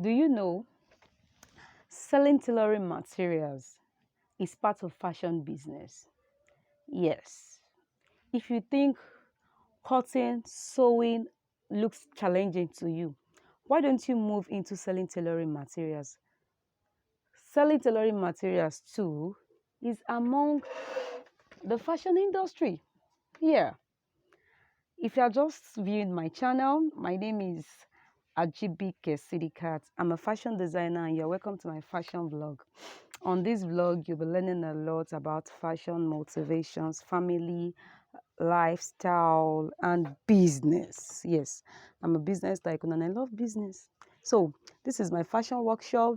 Do you know selling tailoring materials is part of fashion business? Yes. If you think cutting, sewing looks challenging to you, why don't you move into selling tailoring materials? Selling tailoring materials too is among the fashion industry. Yeah. If you are just viewing my channel, my name is SYDDY'S. I'm a fashion designer and you're welcome to my fashion vlog. On this vlog, you'll be learning a lot about fashion motivations, family, lifestyle, and business. Yes, I'm a business tycoon and I love business. So, this is my fashion workshop.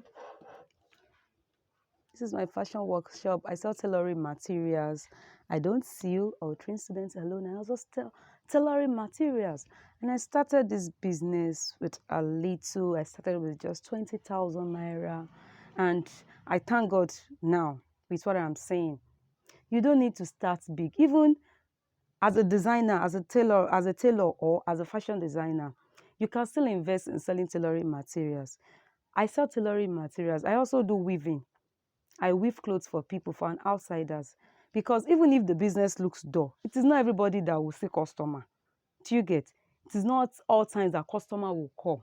This is my fashion workshop. I sell tailoring materials. I don't sew or train students alone. I also sell tailoring materials. And I started this business with a little. I started with just 20,000 naira. And I thank God now with what I'm saying. You don't need to start big. Even as a designer, as a tailor or as a fashion designer, you can still invest in selling tailoring materials. I sell tailoring materials. I also do weaving. I weave clothes for people, for an outsiders. Because even if the business looks dull, it is not everybody that will see customer. Do you get? It is not all times that customer will come.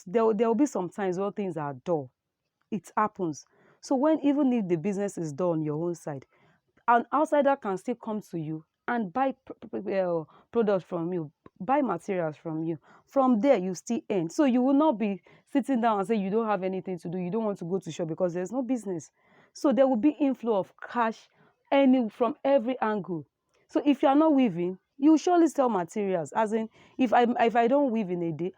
There will be some times when things are dull. It happens. So when even if the business is dull on your own side, an outsider can still come to you and buy products from you, buy materials from you. From there, you still earn. So you will not be sitting down and say you don't have anything to do. You don't want to go to shop because there's no business. So there will be inflow of cash from every angle. So if you are not weaving, you will surely sell materials. As in, if I don't weave in a day,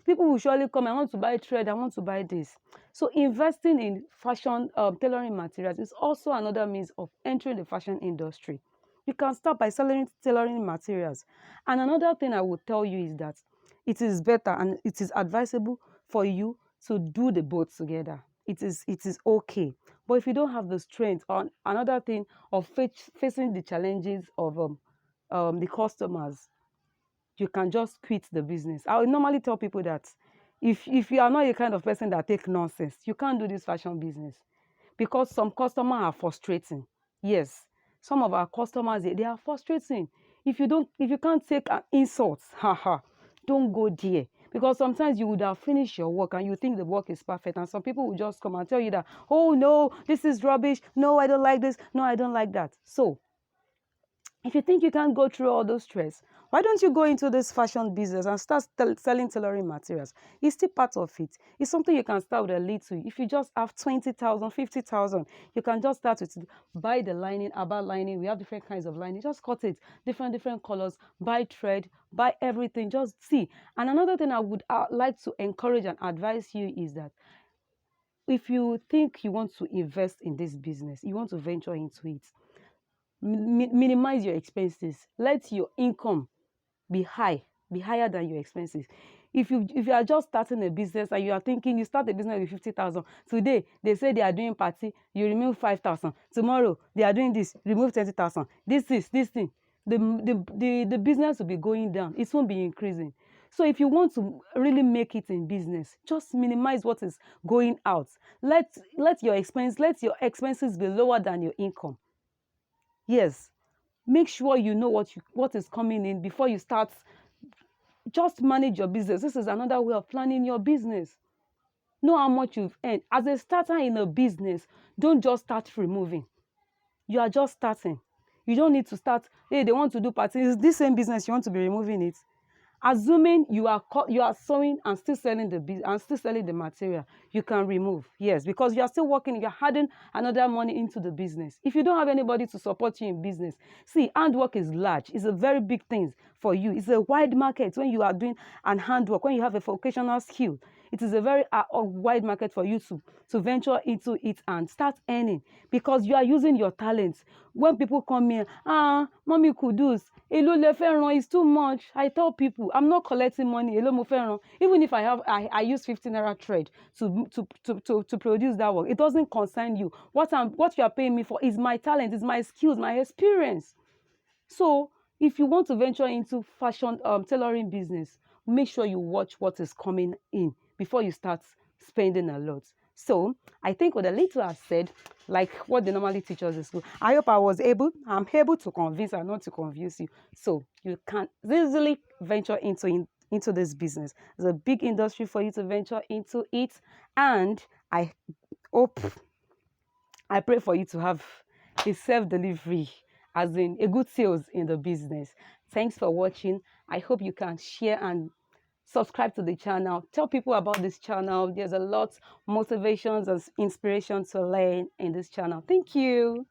people will surely come. I want to buy thread. I want to buy this. So investing in fashion tailoring materials is also another means of entering the fashion industry. You can start by selling tailoring materials. And another thing I will tell you is that it is better and it is advisable for you to do the both together. It is okay. But if you don't have the strength, or another thing of facing the challenges of the customers, you can just quit the business. I would normally tell people that if you are not a kind of person that take nonsense, you can't do this fashion business because some customers are frustrating. Yes, some of our customers they are frustrating. If you can't take an insult, haha, don't go there because sometimes you would have finished your work and you think the work is perfect, and some people will just come and tell you that, oh no, this is rubbish. No, I don't like this. No, I don't like that. So if you think you can't go through all those stress, why don't you go into this fashion business and start selling tailoring materials? It's still part of it. It's something you can start with a little. If you just have 20,000, 50,000, you can just start with buy the lining, about lining. We have different kinds of lining. Just cut it, different colors, buy thread, buy everything. Just see. And another thing I would like to encourage and advise you is that if you think you want to invest in this business, you want to venture into it, minimize your expenses. Let your income be higher than your expenses. If you are just starting a business and you are thinking you start a business with 50,000 today, they say they are doing party, you remove 5,000. Tomorrow they are doing this, remove 20,000. This thing, the business will be going down. It won't be increasing. So if you want to really make it in business, just minimize what is going out. Let your expenses be lower than your income. Yes, make sure you know what is coming in before you start. Just manage your business. This is another way of planning your business. Know how much you've earned. As a starter in a business, don't just start removing. You are just starting. You don't need to start, hey, they want to do parties. It's this same business, you want to be removing it. Assuming you are sewing and still selling the material, you can remove. Yes, because you are still working, you're adding another money into the business. If you don't have anybody to support you in business, see, handwork is large. It's a very big thing for you. It's a wide market when you are doing an handwork, when you have a vocational skill. It is a very wide market for you to venture into it and start earning because you are using your talents. When people come here, mommy Kudus, èló lẹ fẹ́ rán, is too much. I tell people, I'm not collecting money. Èló mo fẹ́ rán. Even if I use 15 naira thread to produce that work, it doesn't concern you. What you are paying me for is my talent, is my skills, my experience. So if you want to venture into fashion tailoring business, make sure you watch what is coming in before you start spending a lot. So I think with the little I said, like what they normally teach us in school, I'm able to convince and not to confuse you. So you can easily venture into this business. It's a big industry for you to venture into it. And I hope, I pray for you to have a self-delivery, as in a good sales in the business. Thanks for watching. I hope you can share and subscribe to the channel. Tell people about this channel. There's a lot motivations and inspiration to learn in this channel. Thank you.